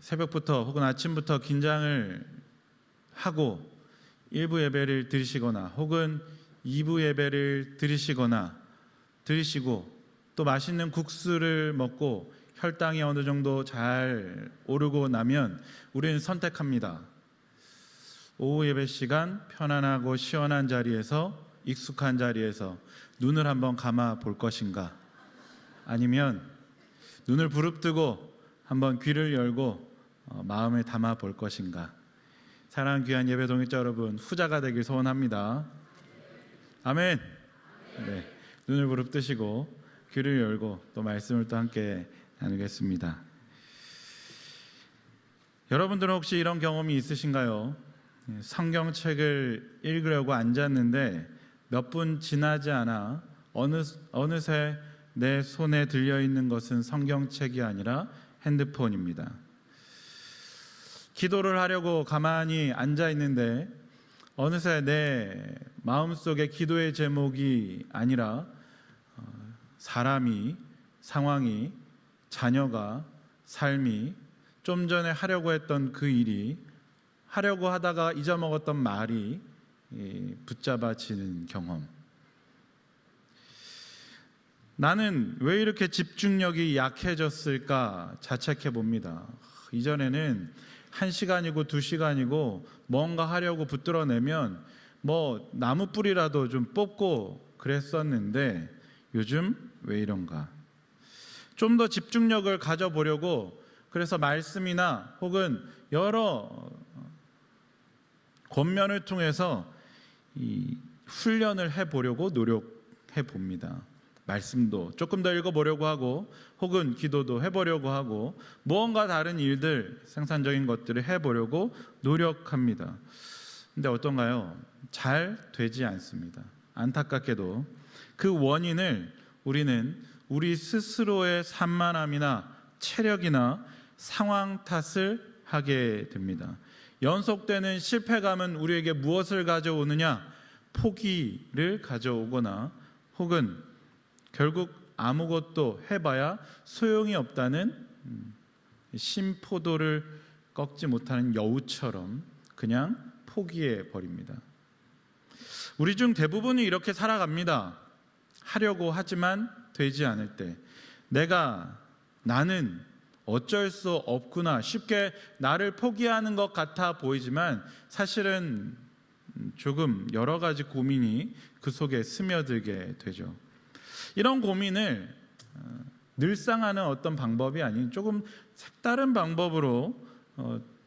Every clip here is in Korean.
새벽부터 혹은 아침부터 긴장을 하고 1부 예배를 드리시거나 혹은 2부 예배를 드리시고 또 맛있는 국수를 먹고 혈당이 어느 정도 잘 오르고 나면 우리는 선택합니다. 오후 예배 시간 편안하고 시원한 자리에서, 익숙한 자리에서 눈을 한번 감아 볼 것인가, 아니면 눈을 부릅뜨고 한번 귀를 열고 마음을 담아 볼 것인가. 사랑하는 귀한 예배 동역자 여러분, 후자가 되길 소원합니다. 아멘. 네, 눈을 부릅뜨시고 귀를 열고 또 말씀을 또 함께 나누겠습니다. 여러분들은 혹시 이런 경험이 있으신가요? 성경책을 읽으려고 앉았는데 몇 분 지나지 않아 어느새 내 손에 들려있는 것은 성경책이 아니라 핸드폰입니다. 기도를 하려고 가만히 앉아있는데 어느새 내 마음속에 기도의 제목이 아니라 사람이, 상황이, 자녀가, 삶이, 좀 전에 하려고 했던 그 일이, 하려고 하다가 잊어먹었던 말이 붙잡아지는 경험. 나는 왜 이렇게 집중력이 약해졌을까 자책해 봅니다. 이전에는 1시간이고 2시간이고 뭔가 하려고 붙들어내면 나무 뿌리라도 좀 뽑고 그랬었는데 요즘 왜 이런가? 좀 더 집중력을 가져보려고 그래서 말씀이나 혹은 여러 권면을 통해서 이 훈련을 해보려고 노력해 봅니다. 말씀도 조금 더 읽어보려고 하고 혹은 기도도 해보려고 하고 무언가 다른 일들, 생산적인 것들을 해보려고 노력합니다. 근데 어떤가요? 잘 되지 않습니다. 안타깝게도 그 원인을 우리는 우리 스스로의 산만함이나 체력이나 상황 탓을 하게 됩니다. 연속되는 실패감은 우리에게 무엇을 가져오느냐? 포기를 가져오거나 혹은 결국 아무것도 해봐야 소용이 없다는 심포도를 꺾지 못하는 여우처럼 그냥 포기해 버립니다. 우리 중 대부분이 이렇게 살아갑니다. 하려고 하지만 되지 않을 때 나는 어쩔 수 없구나, 쉽게 나를 포기하는 것 같아 보이지만 사실은 조금 여러 가지 고민이 그 속에 스며들게 되죠. 이런 고민을 늘상 하는 어떤 방법이 아닌 조금 색다른 방법으로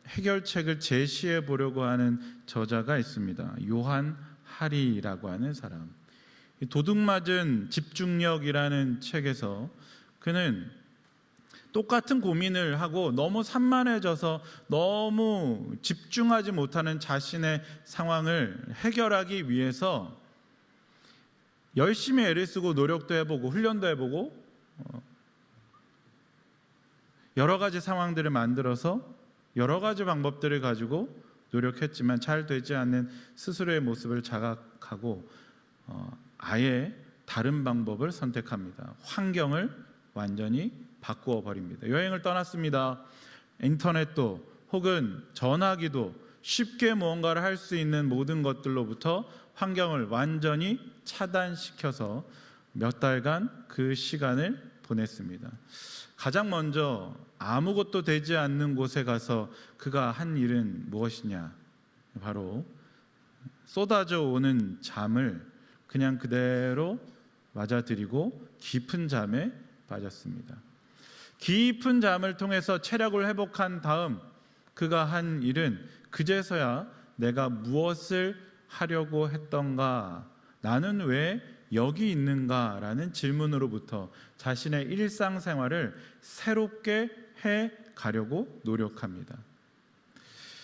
해결책을 제시해 보려고 하는 저자가 있습니다. 요한 하리라고 하는 사람. 도둑맞은 집중력이라는 책에서 그는 똑같은 고민을 하고 너무 산만해져서 너무 집중하지 못하는 자신의 상황을 해결하기 위해서 열심히 애를 쓰고 노력도 해보고 훈련도 해보고 여러 가지 상황들을 만들어서 여러 가지 방법들을 가지고 노력했지만 잘 되지 않는 스스로의 모습을 자각하고 아예 다른 방법을 선택합니다. 환경을 완전히 바꾸어 버립니다. 여행을 떠났습니다. 인터넷도 혹은 전화기도 쉽게 무언가를 할 수 있는 모든 것들로부터 환경을 완전히 차단시켜서 몇 달간 그 시간을 보냈습니다. 가장 먼저 아무것도 되지 않는 곳에 가서 그가 한 일은 무엇이냐? 바로 쏟아져 오는 잠을 그냥 그대로 맞아들이고 깊은 잠에 빠졌습니다. 깊은 잠을 통해서 체력을 회복한 다음 그가 한 일은 그제서야 내가 무엇을 하려고 했던가, 나는 왜 여기 있는가 라는 질문으로부터 자신의 일상생활을 새롭게 해 가려고 노력합니다.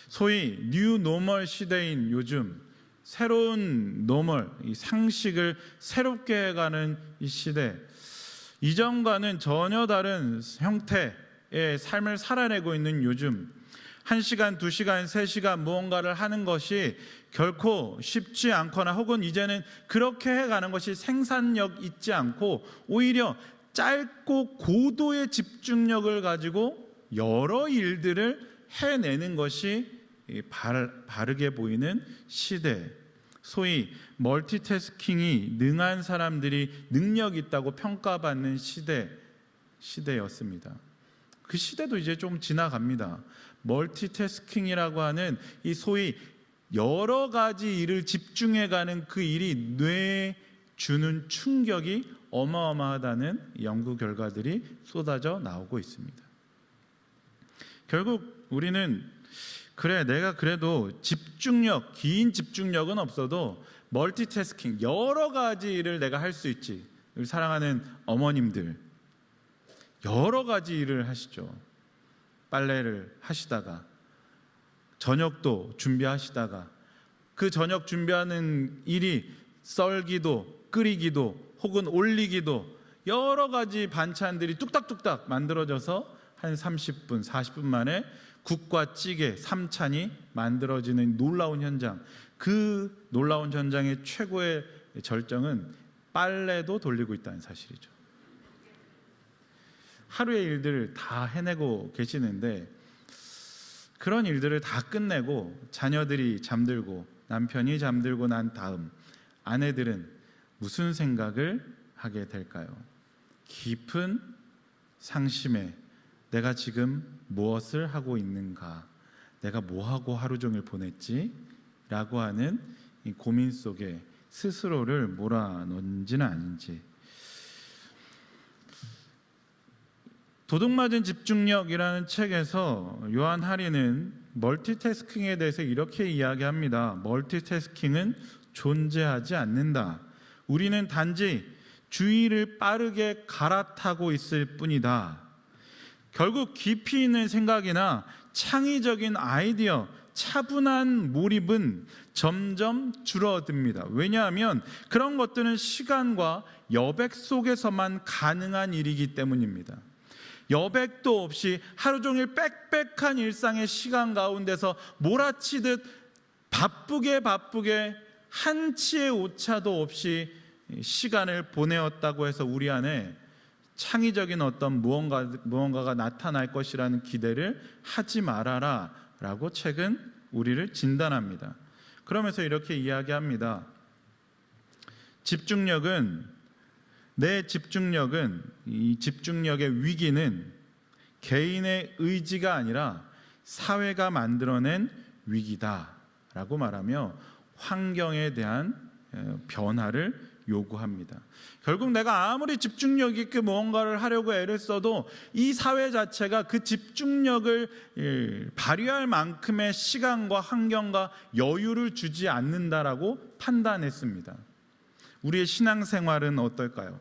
소위 뉴 노멀 시대인 요즘 새로운 노멀, 이 상식을 새롭게 해가는 이 시대, 이전과는 전혀 다른 형태의 삶을 살아내고 있는 요즘 1시간, 2시간, 3시간 무언가를 하는 것이 결코 쉽지 않거나 혹은 이제는 그렇게 해가는 것이 생산력 있지 않고 오히려 짧고 고도의 집중력을 가지고 여러 일들을 해내는 것이 바르게 보이는 시대, 소위 멀티태스킹이 능한 사람들이 능력 있다고 평가받는 시대였습니다. 그 시대도 이제 좀 지나갑니다. 멀티태스킹이라고 하는 이 소위 여러 가지 일을 집중해가는 그 일이 뇌에 주는 충격이 어마어마하다는 연구 결과들이 쏟아져 나오고 있습니다. 결국 우리는 그래, 내가 그래도 집중력, 긴 집중력은 없어도 멀티태스킹, 여러 가지 일을 내가 할 수 있지. 우리 사랑하는 어머님들, 여러 가지 일을 하시죠. 빨래를 하시다가, 저녁도 준비하시다가, 그 저녁 준비하는 일이 썰기도, 끓이기도, 혹은 올리기도, 여러 가지 반찬들이 뚝딱뚝딱 만들어져서 한 30분, 40분 만에 국과 찌개, 3찬이 만들어지는 놀라운 현장. 그 놀라운 현장의 최고의 절정은 빨래도 돌리고 있다는 사실이죠. 하루의 일들을 다 해내고 계시는데, 그런 일들을 다 끝내고 자녀들이 잠들고 남편이 잠들고 난 다음 아내들은 무슨 생각을 하게 될까요? 깊은 상심에 내가 지금 무엇을 하고 있는가? 내가 뭐하고 하루 종일 보냈지? 라고 하는 이 고민 속에 스스로를 몰아넣는지는 아닌지. 도둑맞은 집중력이라는 책에서 요한 하리는 멀티태스킹에 대해서 이렇게 이야기합니다. 멀티태스킹은 존재하지 않는다. 우리는 단지 주의를 빠르게 갈아타고 있을 뿐이다. 결국 깊이 있는 생각이나 창의적인 아이디어, 차분한 몰입은 점점 줄어듭니다. 왜냐하면 그런 것들은 시간과 여백 속에서만 가능한 일이기 때문입니다. 여백도 없이 하루 종일 빽빽한 일상의 시간 가운데서 몰아치듯 바쁘게 한치의 오차도 없이 시간을 보내었다고 해서 우리 안에 창의적인 어떤 무언가가 나타날 것이라는 기대를 하지 말아라 라고 책은 우리를 진단합니다. 그러면서 이렇게 이야기합니다. 내 집중력은 이 집중력의 위기는 개인의 의지가 아니라 사회가 만들어낸 위기다 라고 말하며 환경에 대한 변화를 요구합니다. 결국 내가 아무리 집중력 있게 무언가를 하려고 애를 써도 이 사회 자체가 그 집중력을 발휘할 만큼의 시간과 환경과 여유를 주지 않는다라고 판단했습니다. 우리의 신앙생활은 어떨까요?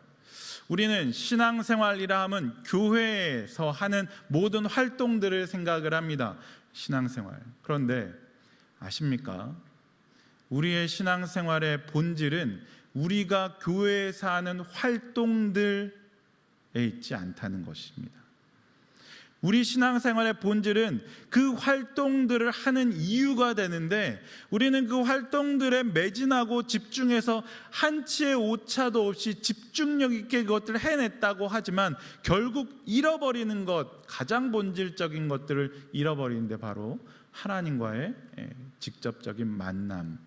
우리는 신앙생활이라 하면 교회에서 하는 모든 활동들을 생각을 합니다. 신앙생활. 그런데 아십니까? 우리의 신앙생활의 본질은 우리가 교회에서 하는 활동들에 있지 않다는 것입니다. 우리 신앙생활의 본질은 그 활동들을 하는 이유가 되는데, 우리는 그 활동들에 매진하고 집중해서 한치의 오차도 없이 집중력 있게 그것들을 해냈다고 하지만 결국 잃어버리는 것, 가장 본질적인 것들을 잃어버리는데 바로 하나님과의 직접적인 만남.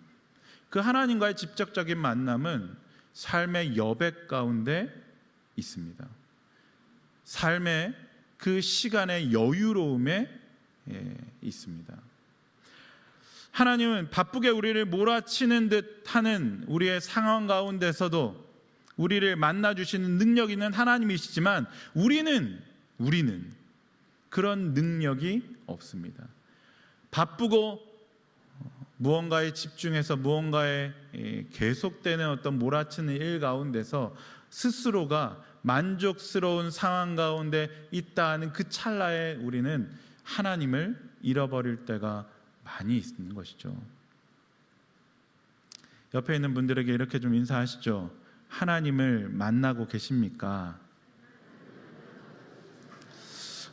그 하나님과의 직접적인 만남은 삶의 여백 가운데 있습니다. 삶의 그 시간의 여유로움에 있습니다. 하나님은 바쁘게 우리를 몰아치는 듯 하는 우리의 상황 가운데서도 우리를 만나주시는 능력 있는 하나님이시지만 우리는 그런 능력이 없습니다. 바쁘고 무언가에 집중해서 무언가에 계속되는 어떤 몰아치는 일 가운데서 스스로가 만족스러운 상황 가운데 있다 하는 그 찰나에 우리는 하나님을 잃어버릴 때가 많이 있는 것이죠. 옆에 있는 분들에게 이렇게 좀 인사하시죠. 하나님을 만나고 계십니까?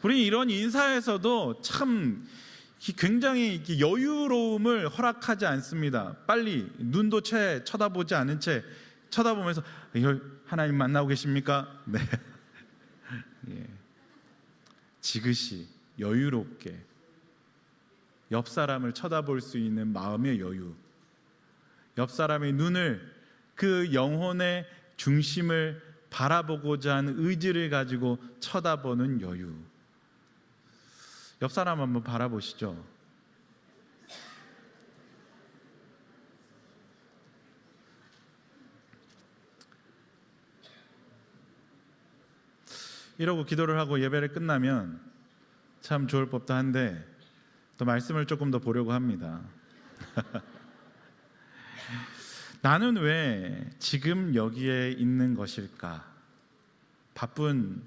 우리 이런 인사에서도 참 굉장히 여유로움을 허락하지 않습니다. 빨리 눈도 채 쳐다보지 않은 채 쳐다보면서 하나님 만나고 계십니까? 네. 예. 지그시 여유롭게 옆 사람을 쳐다볼 수 있는 마음의 여유, 옆 사람의 눈을, 그 영혼의 중심을 바라보고자 하는 의지를 가지고 쳐다보는 여유. 옆 사람 한번 바라보시죠. 이러고 기도를 하고 예배를 끝나면 참 좋을 법도 한데 또 말씀을 조금 더 보려고 합니다. 나는 왜 지금 여기에 있는 것일까? 바쁜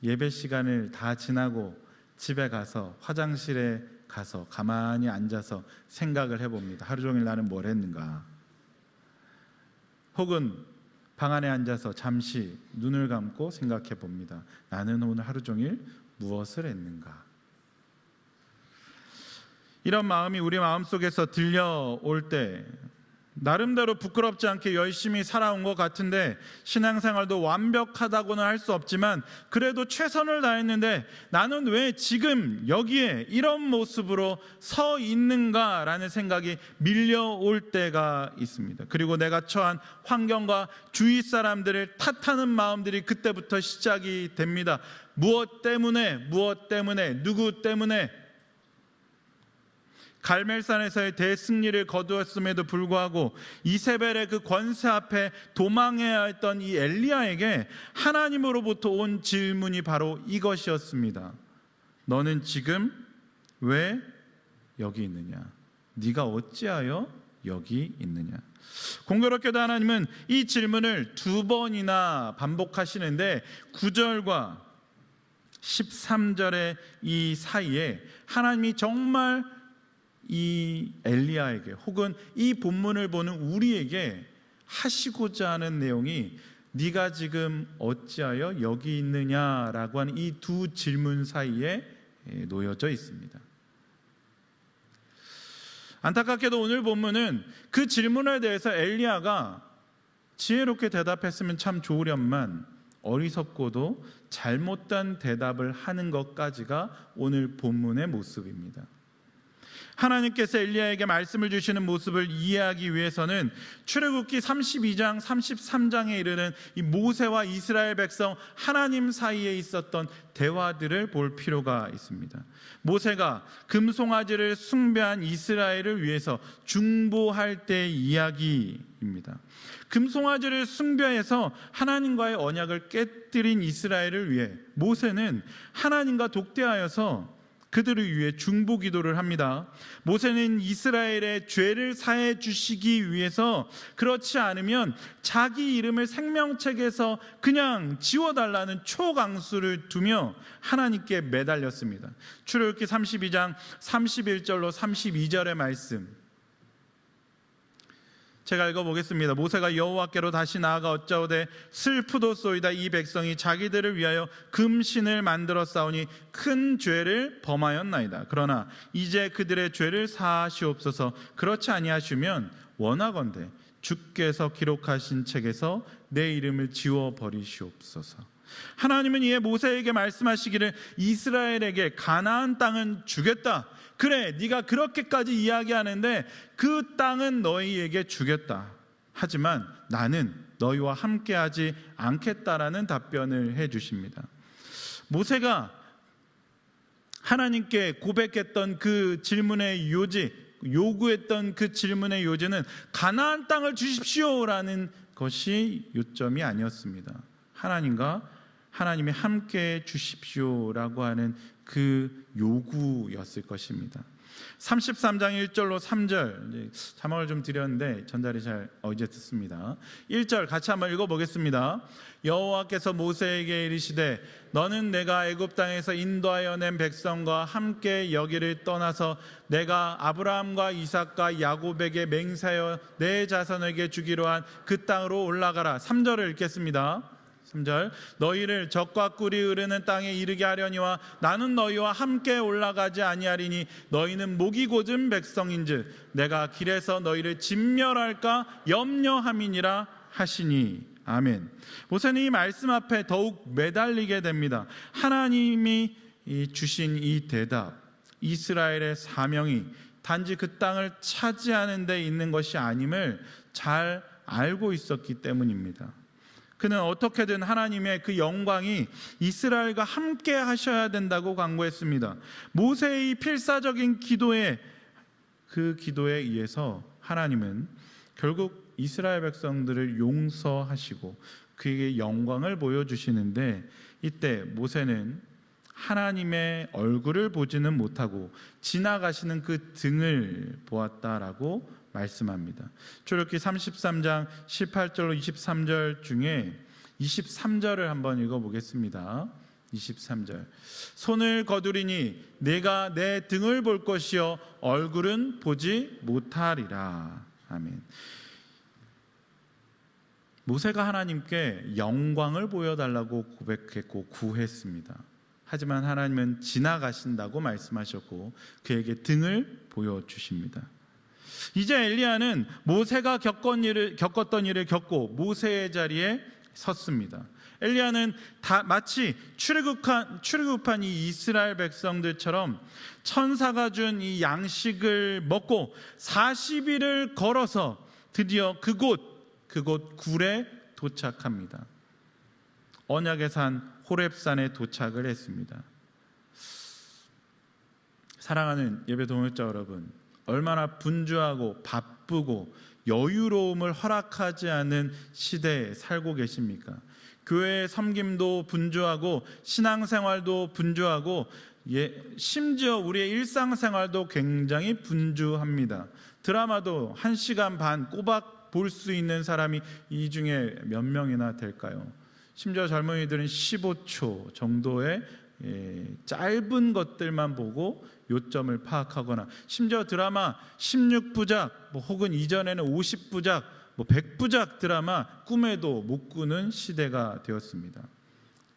예배 시간을 다 지나고 집에 가서 화장실에 가서 가만히 앉아서 생각을 해봅니다. 하루 종일 나는 뭘 했는가? 혹은 방 안에 앉아서 잠시 눈을 감고 생각해 봅니다. 나는 오늘 하루 종일 무엇을 했는가? 이런 마음이 우리 마음속에서 들려올 때 나름대로 부끄럽지 않게 열심히 살아온 것 같은데, 신앙생활도 완벽하다고는 할 수 없지만 그래도 최선을 다했는데 나는 왜 지금 여기에 이런 모습으로 서 있는가라는 생각이 밀려올 때가 있습니다. 그리고 내가 처한 환경과 주위 사람들을 탓하는 마음들이 그때부터 시작이 됩니다. 무엇 때문에, 누구 때문에? 갈멜산에서의 대승리를 거두었음에도 불구하고 이세벨의 그 권세 앞에 도망해야 했던 이 엘리야에게 하나님으로부터 온 질문이 바로 이것이었습니다. 너는 지금 왜 여기 있느냐? 네가 어찌하여 여기 있느냐? 공교롭게도 하나님은 이 질문을 2번이나 반복하시는데 9절과 13절의 이 사이에 하나님이 정말 이 엘리야에게 혹은 이 본문을 보는 우리에게 하시고자 하는 내용이 네가 지금 어찌하여 여기 있느냐라고 하는 이 두 질문 사이에 놓여져 있습니다. 안타깝게도 오늘 본문은 그 질문에 대해서 엘리야가 지혜롭게 대답했으면 참 좋으련만 어리석고도 잘못된 대답을 하는 것까지가 오늘 본문의 모습입니다. 하나님께서 엘리야에게 말씀을 주시는 모습을 이해하기 위해서는 출애굽기 32장 33장에 이르는 이 모세와 이스라엘 백성 하나님 사이에 있었던 대화들을 볼 필요가 있습니다. 모세가 금송아지를 숭배한 이스라엘을 위해서 중보할 때의 이야기입니다. 금송아지를 숭배해서 하나님과의 언약을 깨뜨린 이스라엘을 위해 모세는 하나님과 독대하여서 그들을 위해 중보 기도를 합니다. 모세는 이스라엘의 죄를 사해 주시기 위해서, 그렇지 않으면 자기 이름을 생명책에서 그냥 지워달라는 초강수를 두며 하나님께 매달렸습니다. 출애굽기 32장 31절로 32절의 말씀 제가 읽어보겠습니다. 모세가 여호와께로 다시 나아가 어짜오되 슬프도소이다. 이 백성이 자기들을 위하여 금신을 만들어 싸우니 큰 죄를 범하였나이다. 그러나 이제 그들의 죄를 사하시옵소서. 그렇지 아니하시면 원하건대 주께서 기록하신 책에서 내 이름을 지워버리시옵소서. 하나님은 이에 모세에게 말씀하시기를 이스라엘에게 가나안 땅은 주겠다. 그래, 네가 그렇게까지 이야기하는데 그 땅은 너희에게 주겠다. 하지만 나는 너희와 함께하지 않겠다라는 답변을 해주십니다. 모세가 하나님께 고백했던 그 질문의 요구했던 그 질문의 요지는 가나안 땅을 주십시오라는 것이 요점이 아니었습니다. 하나님이 함께해 주십시오라고 하는 그 요구였을 것입니다. 33장 1절로 3절 자막을 좀 드렸는데 전달이 잘 이제 듣습니다. 1절 같이 한번 읽어보겠습니다. 여호와께서 모세에게 이르시되 너는 내가 애굽 땅에서 인도하여 낸 백성과 함께 여기를 떠나서 내가 아브라함과 이삭과 야곱에게 맹세하여 내 자손에게 주기로 한 그 땅으로 올라가라. 3절을 읽겠습니다. 3절 너희를 적과 꿀이 흐르는 땅에 이르게 하려니와 나는 너희와 함께 올라가지 아니하리니 너희는 목이 곧은 백성인즉 내가 길에서 너희를 진멸할까 염려함이니라 하시니. 아멘. 모세는 이 말씀 앞에 더욱 매달리게 됩니다. 하나님이 주신 이 대답, 이스라엘의 사명이 단지 그 땅을 차지하는 데 있는 것이 아님을 잘 알고 있었기 때문입니다. 그는 어떻게든 하나님의 그 영광이 이스라엘과 함께 하셔야 된다고 간구했습니다. 모세의 필사적인 기도에 의해서 하나님은 결국 이스라엘 백성들을 용서하시고 그에게 영광을 보여주시는데, 이때 모세는 하나님의 얼굴을 보지는 못하고 지나가시는 그 등을 보았다라고 말씀합니다. 출애굽기 33장 18절로 23절 중에 23절을 한번 읽어보겠습니다. 23절. 손을 거두리니 내가 내 등을 볼 것이요 얼굴은 보지 못하리라. 아멘. 모세가 하나님께 영광을 보여달라고 고백했고 구했습니다. 하지만 하나님은 지나가신다고 말씀하셨고 그에게 등을 보여주십니다. 이제 엘리야는 모세가 겪었던 일을 겪고 모세의 자리에 섰습니다. 엘리야는 마치 출애굽한 이 이스라엘 백성들처럼 천사가 준 이 양식을 먹고 40일을 걸어서 드디어 그곳 굴에 도착합니다. 언약의 산 호렙산에 도착을 했습니다. 사랑하는 예배 동역자 여러분, 얼마나 분주하고 바쁘고 여유로움을 허락하지 않은 시대에 살고 계십니까? 교회의 섬김도 분주하고 신앙생활도 분주하고 심지어 우리의 일상생활도 굉장히 분주합니다. 드라마도 1시간 반 꼬박 볼 수 있는 사람이 이 중에 몇 명이나 될까요? 심지어 젊은이들은 15초 정도의 짧은 것들만 보고 요점을 파악하거나, 심지어 드라마 16부작 혹은 이전에는 50부작 100부작 드라마 꿈에도 못 꾸는 시대가 되었습니다.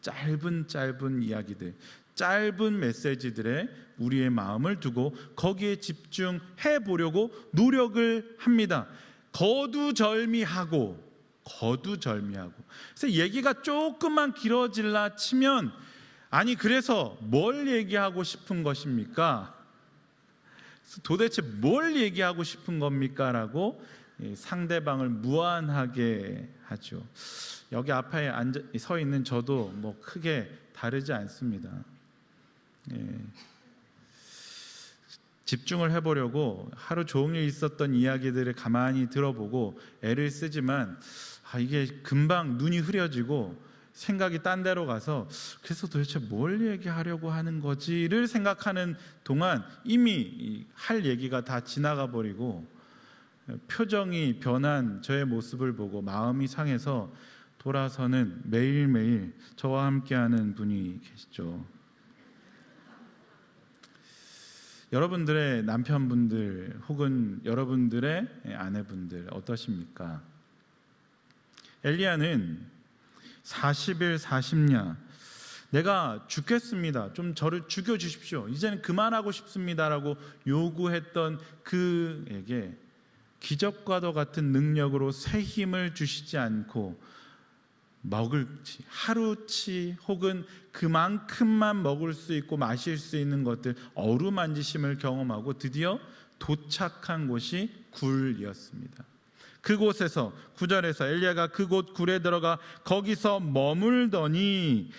짧은 이야기들, 짧은 메시지들에 우리의 마음을 두고 거기에 집중해 보려고 노력을 합니다. 거두절미하고. 그래서 얘기가 조금만 길어질라 치면, 아니 그래서 뭘 얘기하고 싶은 것입니까? 도대체 뭘 얘기하고 싶은 겁니까? 라고 상대방을 무안하게 하죠. 여기 앞에 서 있는 저도 크게 다르지 않습니다. 집중을 해보려고 하루 종일 있었던 이야기들을 가만히 들어보고 애를 쓰지만 이게 금방 눈이 흐려지고 생각이 딴 데로 가서, 그래서 도대체 뭘 얘기하려고 하는 거지를 생각하는 동안 이미 할 얘기가 다 지나가 버리고 표정이 변한 저의 모습을 보고 마음이 상해서 돌아서는 매일매일 저와 함께하는 분이 계시죠. 여러분들의 남편분들 혹은 여러분들의 아내분들 어떠십니까? 엘리야는 40일 40냐 내가 죽겠습니다, 좀 저를 죽여주십시오, 이제는 그만하고 싶습니다라고 요구했던 그에게 기적과도 같은 능력으로 새 힘을 주시지 않고 먹을치, 하루치 혹은 그만큼만 먹을 수 있고 마실 수 있는 것들, 어루만지심을 경험하고 드디어 도착한 곳이 굴이었습니다. 그곳에서 9절에서 엘리야가 그곳 굴에 들어가 거기서 머물더니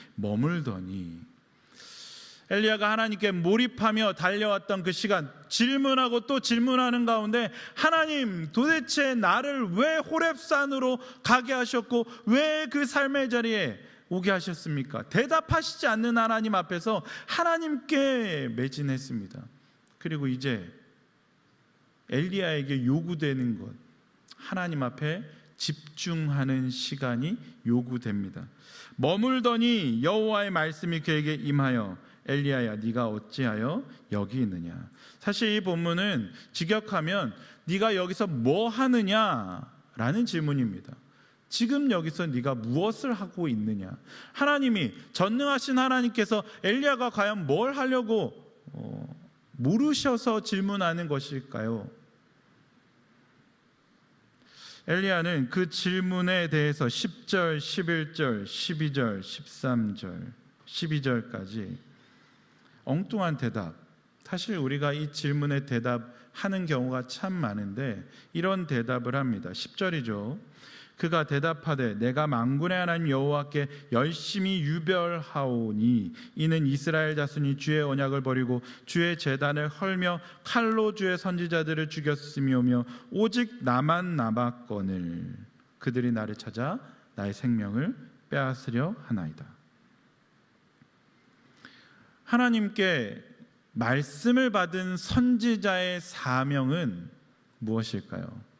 엘리야가 하나님께 몰입하며 달려왔던 그 시간, 질문하고 또 질문하는 가운데, 하나님 도대체 나를 왜 호렙산으로 가게 하셨고 왜 그 삶의 자리에 오게 하셨습니까? 대답하시지 않는 하나님 앞에서 하나님께 매진했습니다. 그리고 이제 엘리야에게 요구되는 것, 하나님 앞에 집중하는 시간이 요구됩니다. 머물더니 여호와의 말씀이 그에게 임하여 엘리야야 네가 어찌하여 여기 있느냐. 사실 이 본문은 직역하면 네가 여기서 뭐 하느냐라는 질문입니다. 지금 여기서 네가 무엇을 하고 있느냐. 하나님이, 전능하신 하나님께서 엘리야가 과연 뭘 하려고 모르셔서 질문하는 것일까요? 엘리야는 그 질문에 대해서 10절, 11절, 12절, 13절, 12절까지 엉뚱한 대답. 사실 우리가 이 질문에 대답하는 경우가 참 많은데 이런 대답을 합니다. 10절이죠. 그가 대답하되 내가 만군의 하나님 여호와께 열심히 유별하오니 이는 이스라엘 자손이 주의 언약을 버리고 주의 제단을 헐며 칼로 주의 선지자들을 죽였으며며 오직 나만 남았거늘 그들이 나를 찾아 나의 생명을 빼앗으려 하나이다. 하나님께 말씀을 받은 선지자의 사명은 무엇일까요?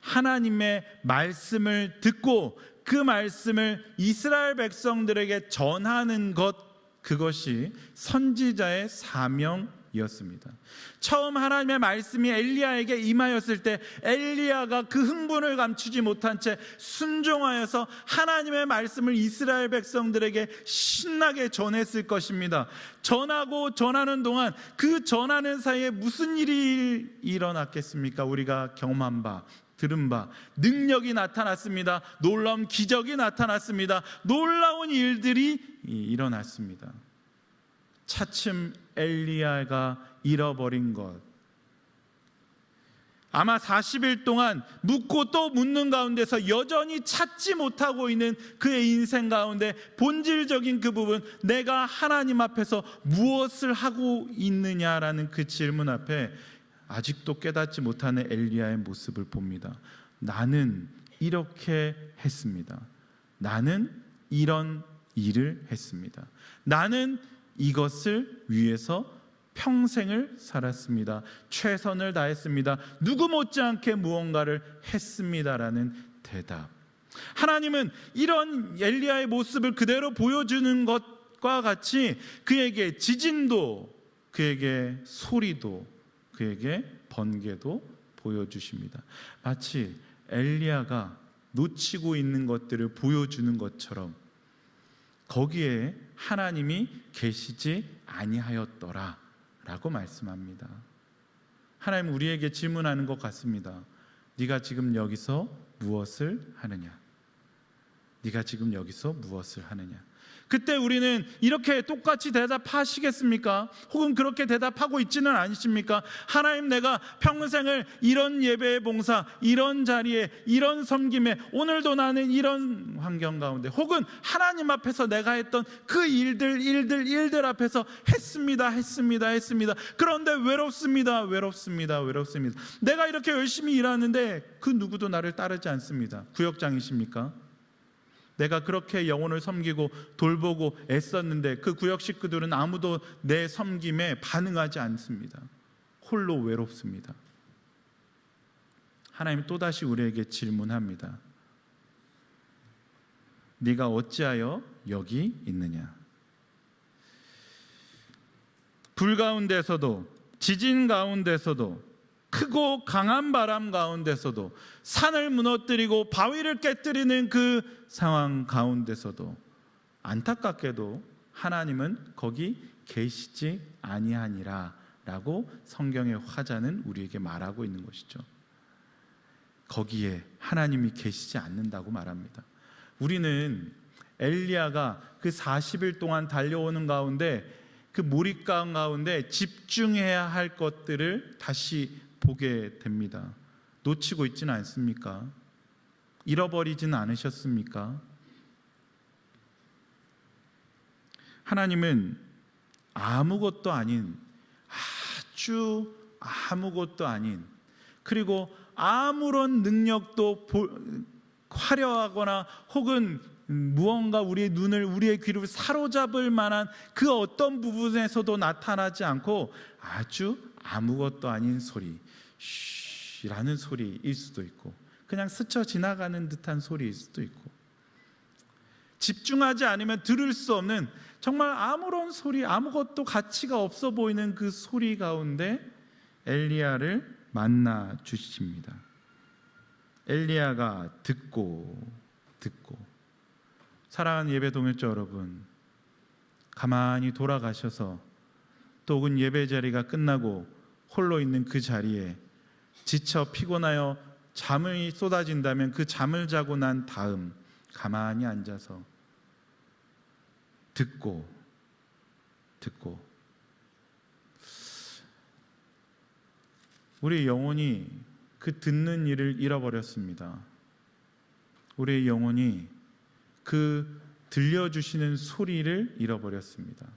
하나님의 말씀을 듣고 그 말씀을 이스라엘 백성들에게 전하는 것, 그것이 선지자의 사명이었습니다. 처음 하나님의 말씀이 엘리야에게 임하였을 때 엘리야가 그 흥분을 감추지 못한 채 순종하여서 하나님의 말씀을 이스라엘 백성들에게 신나게 전했을 것입니다. 전하고 전하는 동안 그 전하는 사이에 무슨 일이 일어났겠습니까? 우리가 경험한 바, 들은 바, 능력이 나타났습니다. 놀라운 기적이 나타났습니다. 놀라운 일들이 일어났습니다. 차츰 엘리야가 잃어버린 것, 아마 40일 동안 묻고 또 묻는 가운데서 여전히 찾지 못하고 있는 그의 인생 가운데 본질적인 그 부분, 내가 하나님 앞에서 무엇을 하고 있느냐라는 그 질문 앞에 아직도 깨닫지 못하는 엘리야의 모습을 봅니다. 나는 이렇게 했습니다. 나는 이런 일을 했습니다. 나는 이것을 위해서 평생을 살았습니다. 최선을 다했습니다. 누구 못지않게 무언가를 했습니다라는 대답. 하나님은 이런 엘리야의 모습을 그대로 보여주는 것과 같이 그에게 지진도, 그에게 소리도, 그에게 번개도 보여주십니다. 마치 엘리야가 놓치고 있는 것들을 보여주는 것처럼 거기에 하나님이 계시지 아니하였더라 라고 말씀합니다. 하나님 우리에게 질문하는 것 같습니다. 네가 지금 여기서 무엇을 하느냐? 네가 지금 여기서 무엇을 하느냐? 그때 우리는 이렇게 똑같이 대답하시겠습니까? 혹은 그렇게 대답하고 있지는 않으십니까? 하나님, 내가 평생을 이런 예배의 봉사, 이런 자리에, 이런 섬김에, 오늘도 나는 이런 환경 가운데, 혹은 하나님 앞에서 내가 했던 그 일들 앞에서 했습니다. 그런데 외롭습니다. 내가 이렇게 열심히 일하는데 그 누구도 나를 따르지 않습니다. 구역장이십니까? 내가 그렇게 영혼을 섬기고 돌보고 애썼는데 그 구역 식구들은 아무도 내 섬김에 반응하지 않습니다. 홀로 외롭습니다. 하나님 또다시 우리에게 질문합니다. 네가 어찌하여 여기 있느냐? 불 가운데서도, 지진 가운데서도, 크고 강한 바람 가운데서도, 산을 무너뜨리고 바위를 깨뜨리는 그 상황 가운데서도 안타깝게도 하나님은 거기 계시지 아니하니라 라고 성경의 화자는 우리에게 말하고 있는 것이죠. 거기에 하나님이 계시지 않는다고 말합니다. 우리는 엘리야가 그 40일 동안 달려오는 가운데 그 몰입감 가운데 집중해야 할 것들을 다시 보게 됩니다. 놓치고 있지는 않습니까? 잃어버리지는 않으셨습니까? 하나님은 아무것도 아닌, 아주 아무것도 아닌, 그리고 아무런 능력도 화려하거나 혹은 무언가 우리의 눈을, 우리의 귀를 사로잡을 만한 그 어떤 부분에서도 나타나지 않고 아주 아무것도 아닌 소리, 쉬라는 소리일 수도 있고, 그냥 스쳐 지나가는 듯한 소리일 수도 있고, 집중하지 않으면 들을 수 없는 정말 아무런 소리, 아무것도 가치가 없어 보이는 그 소리 가운데 엘리야를 만나 주십니다. 엘리야가 듣고 사랑하는 예배 동역자 여러분, 가만히 돌아가셔서 또 혹은 예배 자리가 끝나고 홀로 있는 그 자리에 지쳐 피곤하여 잠이 쏟아진다면 그 잠을 자고 난 다음 가만히 앉아서 듣고 우리의 영혼이 그 듣는 일을 잃어버렸습니다. 우리의 영혼이 그 들려주시는 소리를 잃어버렸습니다.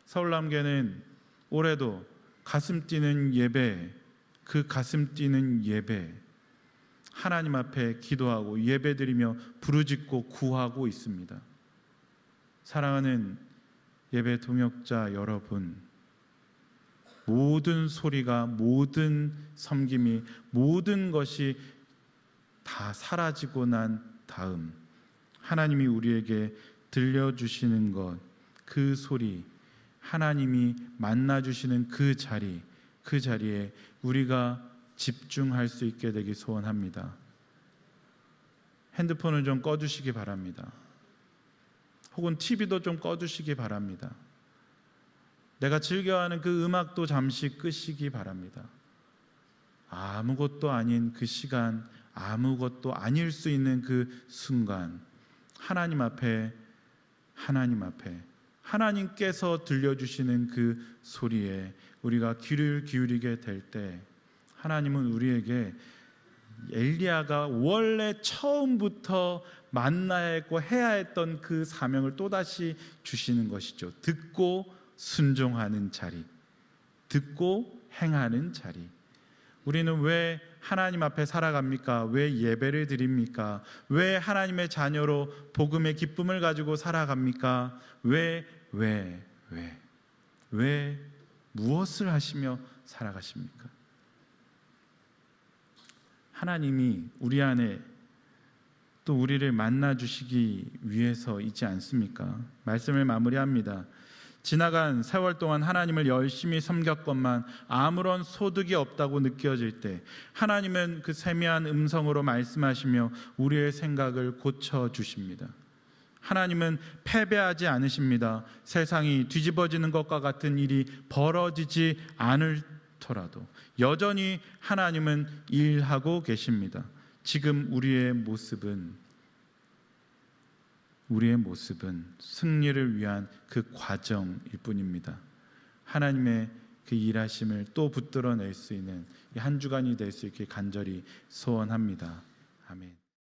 서울남교회는 올해도 가슴 뛰는 예배, 그 가슴 뛰는 예배, 하나님 앞에 기도하고 예배드리며 부르짖고 구하고 있습니다. 사랑하는 예배 동역자 여러분, 모든 소리가, 모든 섬김이, 모든 것이 다 사라지고 난 다음 하나님이 우리에게 들려주시는 것, 그 소리, 하나님이 만나주시는 그 자리에 우리가 집중할 수 있게 되기 소원합니다. 핸드폰을 좀 꺼주시기 바랍니다. 혹은 TV도 좀 꺼주시기 바랍니다. 내가 즐겨하는 그 음악도 잠시 끄시기 바랍니다. 아무것도 아닌 그 시간, 아무것도 아닐 수 있는 그 순간, 하나님 앞에 하나님께서 들려주시는 그 소리에 우리가 귀를 기울이게 될 때 하나님은 우리에게 엘리야가 원래 처음부터 만나야 했고 해야 했던 그 사명을 또다시 주시는 것이죠. 듣고 순종하는 자리, 듣고 행하는 자리. 우리는 왜 하나님 앞에 살아갑니까? 왜 예배를 드립니까? 왜 하나님의 자녀로 복음의 기쁨을 가지고 살아갑니까? 왜 무엇을 하시며 살아가십니까? 하나님이 우리 안에 또 우리를 만나 주시기 위해서이지 않습니까? 말씀을 마무리합니다. 지나간 세월 동안 하나님을 열심히 섬겼건만 아무런 소득이 없다고 느껴질 때 하나님은 그 세미한 음성으로 말씀하시며 우리의 생각을 고쳐주십니다. 하나님은 패배하지 않으십니다. 세상이 뒤집어지는 것과 같은 일이 벌어지지 않을더라도 여전히 하나님은 일하고 계십니다. 지금 우리의 모습은 승리를 위한 그 과정일 뿐입니다. 하나님의 그 일하심을 또 붙들어낼 수 있는 이 한 주간이 될 수 있게 간절히 소원합니다. 아멘.